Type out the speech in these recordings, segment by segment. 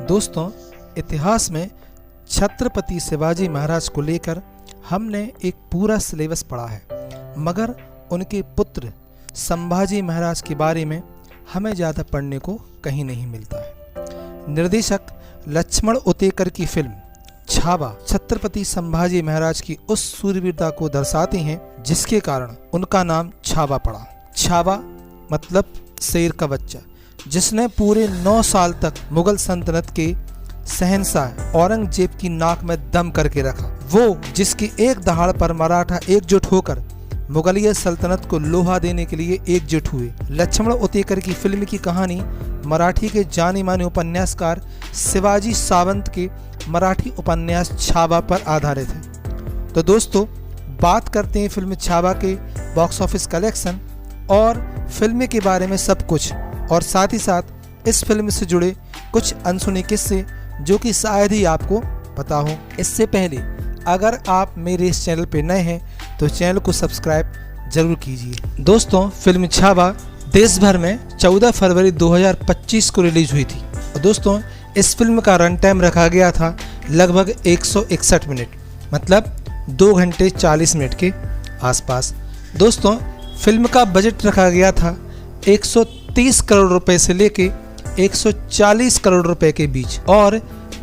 दोस्तों, इतिहास में छत्रपति शिवाजी महाराज को लेकर हमने एक पूरा सिलेबस पढ़ा है, मगर उनके पुत्र संभाजी महाराज के बारे में हमें ज़्यादा पढ़ने को कहीं नहीं मिलता है। निर्देशक लक्ष्मण उतेकर की फिल्म छावा छत्रपति संभाजी महाराज की उस सूरवीरता को दर्शाती हैं जिसके कारण उनका नाम छावा पड़ा। छावा मतलब शेर का बच्चा, जिसने पूरे 9 साल तक मुगल सल्तनत के शहंशाह औरंगजेब की नाक में दम करके रखा। वो जिसकी एक दहाड़ पर मराठा एकजुट होकर मुगलिया सल्तनत को लोहा देने के लिए एकजुट हुए। लक्ष्मण उतेकर की फिल्म की कहानी मराठी के जाने माने उपन्यासकार शिवाजी सावंत के मराठी उपन्यास छावा पर आधारित है। तो दोस्तों, बात करते हैं फिल्म छावा के बॉक्स ऑफिस कलेक्शन और फिल्म के बारे में सब कुछ, और साथ ही साथ इस फिल्म से जुड़े कुछ अनसुने किस्से जो कि शायद ही आपको पता हो। इससे पहले अगर आप मेरे इस चैनल पे नए हैं तो चैनल को सब्सक्राइब जरूर कीजिए। दोस्तों, फिल्म छावा देश भर में 14 फरवरी 2025 को रिलीज हुई थी। और दोस्तों, इस फिल्म का रन टाइम रखा गया था लगभग 161 मिनट, मतलब 2 घंटे 40 मिनट के आसपास। दोस्तों, फिल्म का बजट रखा गया था 130 करोड़ रुपए से लेके 140 करोड़ रुपए के बीच, और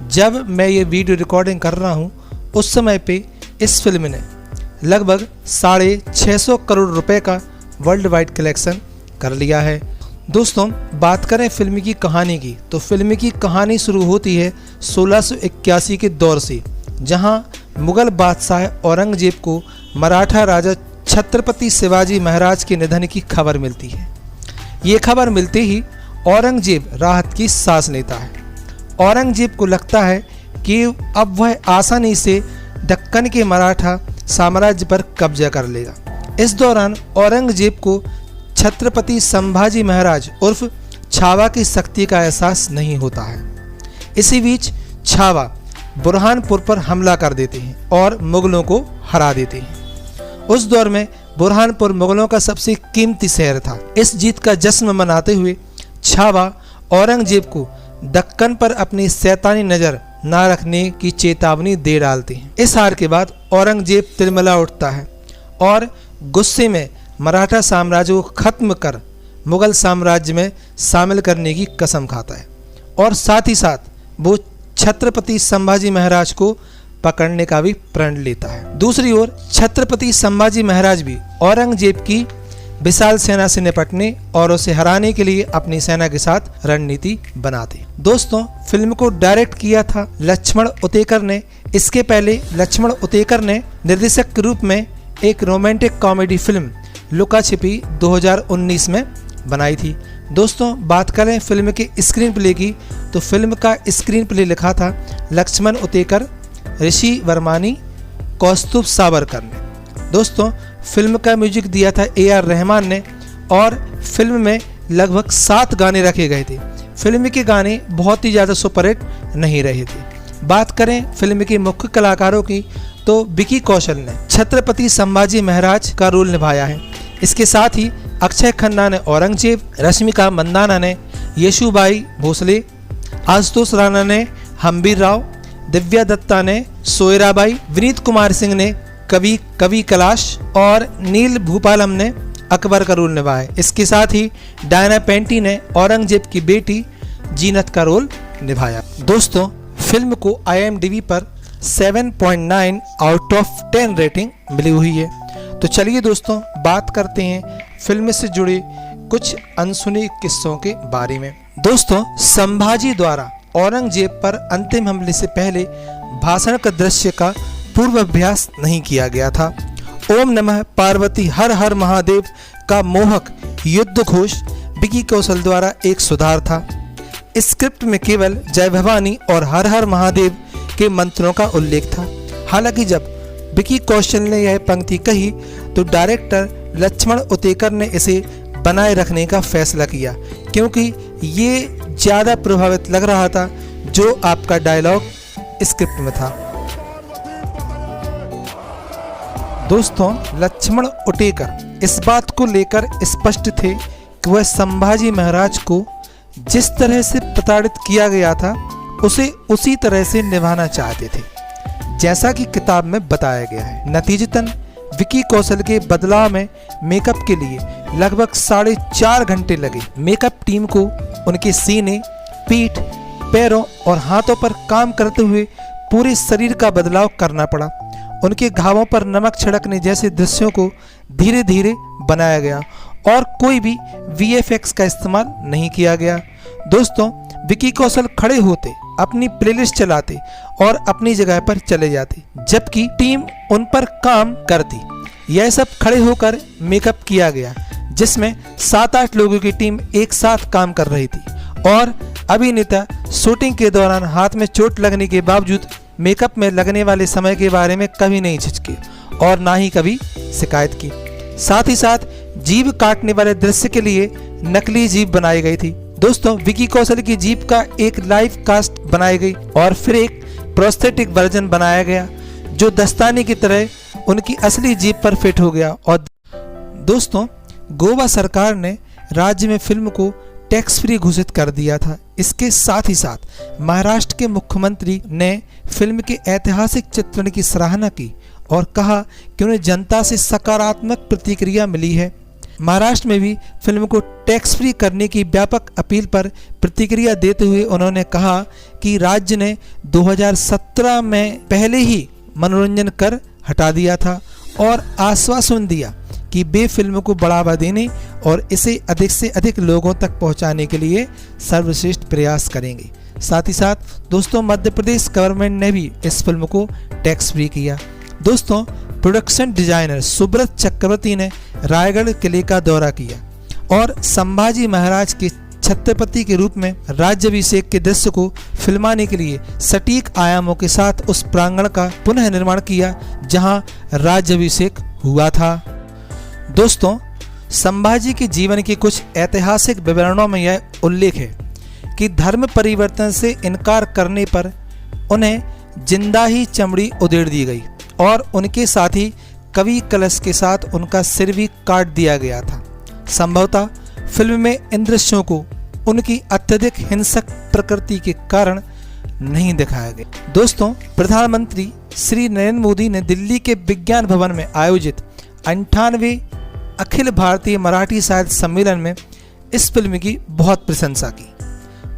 जब मैं ये वीडियो रिकॉर्डिंग कर रहा हूँ उस समय पे इस फिल्म ने लगभग 650 करोड़ रुपए का वर्ल्ड वाइड कलेक्शन कर लिया है। दोस्तों, बात करें फिल्म की कहानी की, तो फिल्म की कहानी शुरू होती है 1681 के दौर से, जहां मुगल बादशाह औरंगजेब को मराठा राजा छत्रपति शिवाजी महाराज के निधन की खबर मिलती है। ये खबर मिलते ही औरंगजेब राहत की सांस लेता है। औरंगजेब को लगता है कि अब वह आसानी से दक्कन के मराठा साम्राज्य पर कब्जा कर लेगा। इस दौरान औरंगजेब को छत्रपति संभाजी महाराज उर्फ छावा की शक्ति का एहसास नहीं होता है। इसी बीच छावा बुरहानपुर पर हमला कर देते हैं और मुगलों को हरा देते हैं। उस दौर में बुरहानपुर मुगलों का सबसे कीमती शहर था। इस जीत का जश्न मनाते हुए छावा औरंगजेब को दक्कन पर अपनी शैतानी नज़र ना रखने की चेतावनी दे डालते हैं। इस हार के बाद औरंगजेब तिलमिला उठता है और गुस्से में मराठा साम्राज्य को खत्म कर मुगल साम्राज्य में शामिल करने की कसम खाता है, और साथ ही साथ वो छत्रपति संभाजी महाराज को पकड़ने का भी प्रण लेता है। दूसरी ओर छत्रपति संभाजी महाराज भी औरंगजेब की विशाल सेना से निपटने और उसे हराने के लिए अपनी सेना के साथ रणनीति बनाते। दोस्तों, फिल्म को डायरेक्ट किया था लक्ष्मण उतेकर ने। इसके पहले लक्ष्मण उतेकर ने निर्देशक के रूप में एक रोमांटिक कॉमेडी फिल्म लुका छिपी 2019 में बनाई थी। दोस्तों, बात करें फिल्म के स्क्रीन प्ले की, तो फिल्म का स्क्रीन प्ले लिखा था लक्ष्मण उतेकर, ऋषि वर्मानी, कौस्तुभ सावरकर ने। दोस्तों, फिल्म का म्यूजिक दिया था AR रहमान ने, और फिल्म में लगभग 7 गाने रखे गए थे। फिल्म के गाने बहुत ही ज़्यादा सुपरहिट नहीं रहे थे। बात करें फिल्म के मुख्य कलाकारों की, तो विकी कौशल ने छत्रपति संभाजी महाराज का रोल निभाया है। इसके साथ ही अक्षय खन्ना ने औरंगजेब, रश्मिका मंदाना ने येशुबाई भोसले, आशुतोष राणा ने हम्बीर राव, दिव्या दत्ता ने सोयराबाई, विनीत कुमार सिंह ने कवि कैलाश, और नील भूपालम ने अकबर का रोल निभाया। इसके साथ ही डायना पेंटी ने औरंगजेब की बेटी जीनत का रोल निभाया। दोस्तों, फिल्म को IMDb पर 7.9 आउट ऑफ 10 रेटिंग मिली हुई है। तो चलिए दोस्तों, बात करते हैं फिल्म से जुड़े कुछ अनसुने किस्सों के बारे में। दोस्तों, संभाजी द्वारा औरंगजेब पर अंतिम हमले से पहले भाषण का दृश्य का पूर्वाभ्यास नहीं किया गया था। ओम नमः पार्वती हर हर महादेव का मोहक युद्ध घोष विकी कौशल द्वारा एक सुधार था। स्क्रिप्ट में केवल जय भवानी और हर हर महादेव के मंत्रों का उल्लेख था। हालांकि जब विकी कौशल ने यह पंक्ति कही तो डायरेक्टर लक्ष्मण उतेकर ने इसे बनाए रखने का फैसला किया, क्योंकि ये ज़्यादा प्रभावित लग रहा था जो आपका डायलॉग स्क्रिप्ट में था। दोस्तों, लक्ष्मण उतेकर इस बात को लेकर स्पष्ट थे कि वह संभाजी महाराज को जिस तरह से प्रताड़ित किया गया था उसे उसी तरह से निभाना चाहते थे जैसा कि किताब में बताया गया है। नतीजतन विकी कौशल के बदलाव में मेकअप के लिए लगभग 4.5 घंटे लगे। मेकअप टीम को उनके सीने, पीठ, पैरों और हाथों पर काम करते हुए पूरे शरीर का बदलाव करना पड़ा। उनके घावों पर नमक छिड़कने जैसे दृश्यों को धीरे धीरे बनाया गया और कोई भी VFX का इस्तेमाल नहीं किया गया। दोस्तों, विकी कौशल खड़े होते, अपनी प्लेलिस्ट चलाते और अपनी जगह पर चले जाते, जबकि टीम उन पर काम करती। यह सब खड़े होकर मेकअप किया गया, जिसमें 7-8 लोगों की टीम एक साथ काम कर रही थी और अभिनेता शूटिंग के दौरान हाथ में चोट लगने के बावजूद मेकअप में लगने वाले समय के बारे में कभी नहीं झिझके और ना ही कभी शिकायत की। साथ ही साथ जीभ काटने वाले दृश्य के लिए नकली जीभ बनाई गई थी। दोस्तों, विकी कौशल की जीभ का एक लाइव कास्ट बनाई गई और फिर एक प्रोस्थेटिक वर्जन बनाया गया जो दस्ताने की तरह उनकी असली जीभ पर फिट हो गया। और दोस्तों, गोवा सरकार ने राज्य में फिल्म को टैक्स फ्री घोषित कर दिया था। इसके साथ ही साथ महाराष्ट्र के मुख्यमंत्री ने फिल्म के ऐतिहासिक चित्रण की सराहना की और कहा कि उन्हें जनता से सकारात्मक प्रतिक्रिया मिली है। महाराष्ट्र में भी फिल्म को टैक्स फ्री करने की व्यापक अपील पर प्रतिक्रिया देते हुए उन्होंने कहा कि राज्य ने 2017 में पहले ही मनोरंजन कर हटा दिया था और आश्वासन दिया कि वे फिल्म को बढ़ावा देने और इसे अधिक से अधिक लोगों तक पहुंचाने के लिए सर्वश्रेष्ठ प्रयास करेंगे। साथ ही साथ दोस्तों, मध्य प्रदेश गवर्नमेंट ने भी इस फिल्म को टैक्स फ्री किया। दोस्तों, प्रोडक्शन डिजाइनर सुब्रत चक्रवर्ती ने रायगढ़ किले का दौरा किया और संभाजी महाराज के छत्रपति के रूप में राज्याभिषेक के दृश्य को फिल्माने के लिए सटीक आयामों के साथ उस प्रांगण का पुनः निर्माण किया जहां राज्याभिषेक हुआ था। दोस्तों, संभाजी के जीवन के कुछ ऐतिहासिक विवरणों में यह उल्लेख है कि धर्म परिवर्तन से इनकार करने पर उन्हें जिंदा ही चमड़ी उधेड़ दी गई और उनके साथ ही कवि कलश के साथ उनका सिर भी काट दिया गया था। संभवतः फिल्म में इन दृश्यों को उनकी अत्यधिक हिंसक प्रकृति के कारण नहीं दिखाया गया। दोस्तों, प्रधानमंत्री श्री नरेंद्र मोदी ने दिल्ली के विज्ञान भवन में आयोजित 98वें अखिल भारतीय मराठी साहित्य सम्मेलन में इस फिल्म की बहुत प्रशंसा की।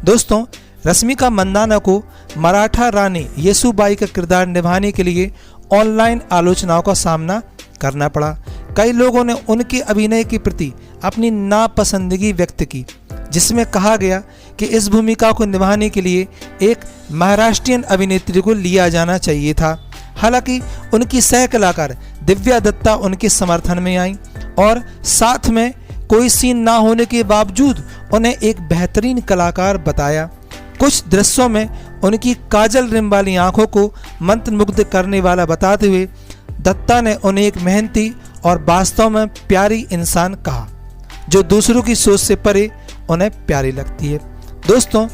दोस्तों, रश्मिका मंदाना को मराठा रानी येसुबाई का किरदार निभाने के लिए ऑनलाइन आलोचनाओं का सामना करना पड़ा। कई लोगों ने उनके अभिनय के प्रति अपनी नापसंदगी व्यक्त की, जिसमें कहा गया कि इस भूमिका को निभाने के लिए एक महाराष्ट्रियन अभिनेत्री को लिया जाना चाहिए था। हालांकि उनकी सह कलाकार दिव्या दत्ता उनके समर्थन में आई और साथ में कोई सीन ना होने के बावजूद उन्हें एक बेहतरीन कलाकार बताया। कुछ दृश्यों में उनकी काजल रिम वाली आंखों को मंत्रमुग्ध करने वाला बताते हुए दत्ता ने उन्हें एक मेहनती और वास्तव में प्यारी इंसान कहा, जो दूसरों की सोच से परे उन्हें प्यारी लगती है। दोस्तों,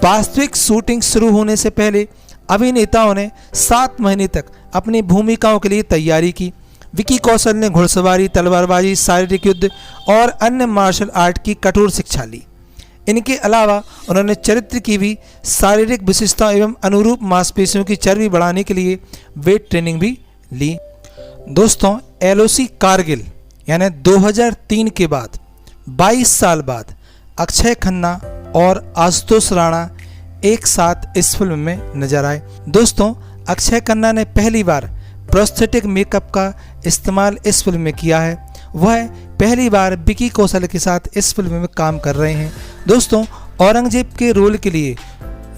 वास्तविक शूटिंग शुरू होने से पहले अभिनेताओं ने 7 महीने तक अपनी भूमिकाओं के लिए तैयारी की। विकी कौशल ने घुड़सवारी, तलवारबाजी, शारीरिक युद्ध और अन्य मार्शल आर्ट की कठोर शिक्षा ली। इनके अलावा उन्होंने चरित्र की भी शारीरिक विशेषता एवं अनुरूप मांसपेशियों की चर्बी बढ़ाने के लिए वेट ट्रेनिंग भी ली। दोस्तों, LOC कारगिल यानी 2003 के बाद 22 साल बाद अक्षय खन्ना और आशुतोष राणा एक साथ इस फिल्म में नजर आए। दोस्तों, अक्षय खन्ना ने पहली बार प्रोस्थेटिक मेकअप का इस्तेमाल इस फिल्म में किया है। वह पहली बार विकी कौशल के साथ इस फिल्म में काम कर रहे हैं। दोस्तों, औरंगजेब के रोल के लिए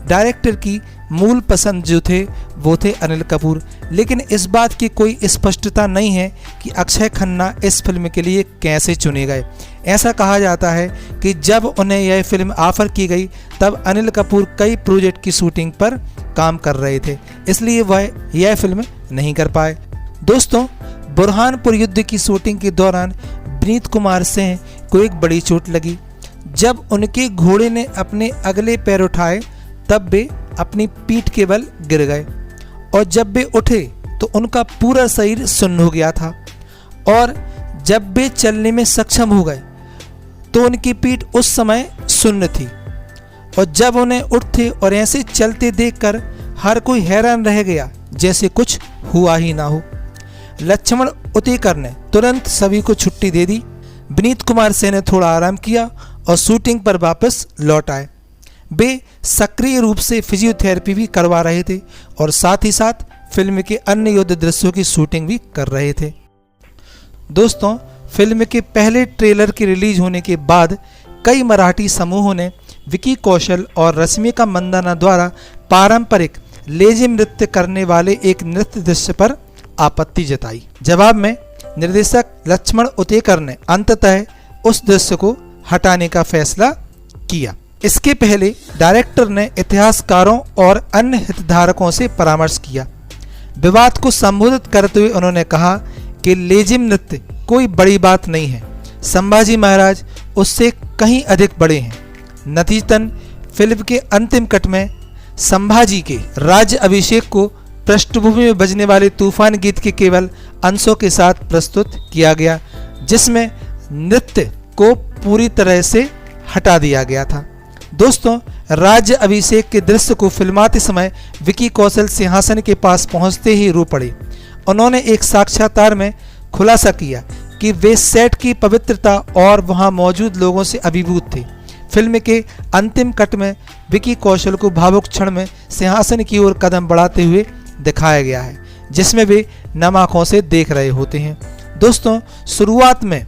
डायरेक्टर की मूल पसंद जो थे वो थे अनिल कपूर, लेकिन इस बात की कोई स्पष्टता नहीं है कि अक्षय खन्ना इस फिल्म के लिए कैसे चुने गए। ऐसा कहा जाता है कि जब उन्हें यह फिल्म ऑफर की गई तब अनिल कपूर कई प्रोजेक्ट की शूटिंग पर काम कर रहे थे, इसलिए वह यह फिल्म नहीं कर पाए। दोस्तों, बुरहानपुर युद्ध की शूटिंग के दौरान विनीत कुमार सिंह को एक बड़ी चोट लगी। जब उनके घोड़े ने अपने अगले पैर उठाए तब वे अपनी पीठ के बल गिर गए और जब वे उठे तो उनका पूरा शरीर सुन्न हो गया था और जब वे चलने में सक्षम हो गए तो उनकी पीठ उस समय सुन्न थी। और जब उन्हें उठते और ऐसे चलते देखकर हर कोई हैरान रह गया जैसे कुछ हुआ ही ना हो। लक्ष्मण उतेकर ने तुरंत सभी को छुट्टी दे दी। विनीत कुमार सेन ने थोड़ा आराम किया और शूटिंग पर वापस लौट आए। वे सक्रिय रूप से फिजियोथेरेपी भी करवा रहे थे और साथ ही साथ फिल्म के अन्य युद्ध दृश्यों की शूटिंग भी कर रहे थे। दोस्तों, फिल्म के पहले ट्रेलर के रिलीज होने के बाद कई मराठी समूहों ने विकी कौशल और रश्मिका मंदाना द्वारा पारंपरिक लेजिम नृत्य करने वाले एक नृत्य दृश्य पर आपत्ति जताई। जवाब में निर्देशक लक्ष्मण उतेकर ने अंततः उस दृश्य को हटाने का फैसला किया। इसके पहले डायरेक्टर ने इतिहासकारों और अन्य हितधारकों से परामर्श किया। विवाद को संबोधित करते हुए उन्होंने कहा कि लेजिम नृत्य कोई बड़ी बात नहीं है, संभाजी महाराज उससे कहीं अधिक बड़े हैं। नतीजतन फिल्म के अंतिम कट में संभाजी के राज्य अभिषेक को पृष्ठभूमि में बजने वाले तूफान गीत के केवल अंशों के साथ प्रस्तुत किया गया, जिसमें नृत्य को पूरी तरह से हटा दिया गया था। दोस्तों, राज्य अभिषेक के दृश्य को फिल्माते समय विकी कौशल सिंहासन के पास पहुंचते ही रो पड़े। उन्होंने एक साक्षात्कार में खुलासा किया कि वे सेट की पवित्रता और वहां मौजूद लोगों से अभिभूत थे। फिल्म के अंतिम कट में विकी कौशल को भावुक क्षण में सिंहासन की ओर कदम बढ़ाते हुए दिखाया गया है, जिसमें वे नम आंखों से देख रहे होते हैं। दोस्तों, शुरुआत में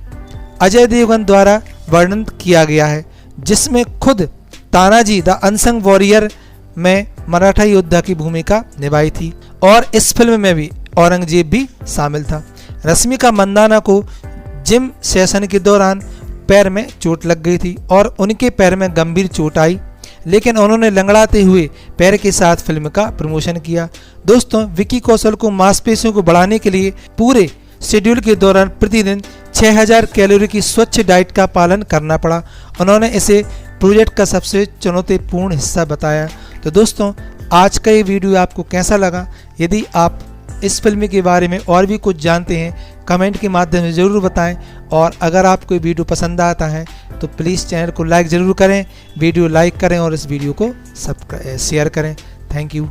अजय देवगन द्वारा वर्णन किया गया है, जिसमें खुद तानाजी द अनसंग वॉरियर में मराठा योद्धा की भूमिका निभाई थी और इस फिल्म में भी औरंगजेब भी शामिल था। रश्मिका मंदाना को जिम सेशन के दौरान पैर में चोट लग गई थी और उनके पैर में गंभीर चोट आई, लेकिन उन्होंने लंगड़ाते हुए पैर के साथ फिल्म का प्रमोशन किया। दोस्तों, विकी कौशल को मांसपेशियों को बढ़ाने के लिए पूरे शेड्यूल के दौरान प्रतिदिन 6000 कैलोरी की स्वच्छ डाइट का पालन करना पड़ा। उन्होंने इसे प्रोजेक्ट का सबसे चुनौतीपूर्ण हिस्सा बताया। तो दोस्तों, आज का ये वीडियो आपको कैसा लगा? यदि आप इस फिल्म के बारे में और भी कुछ जानते हैं कमेंट के माध्यम से ज़रूर बताएं, और अगर आपको ये वीडियो पसंद आता है तो प्लीज़ चैनल को लाइक ज़रूर करें, वीडियो लाइक करें और इस वीडियो को शेयर करें। Thank you.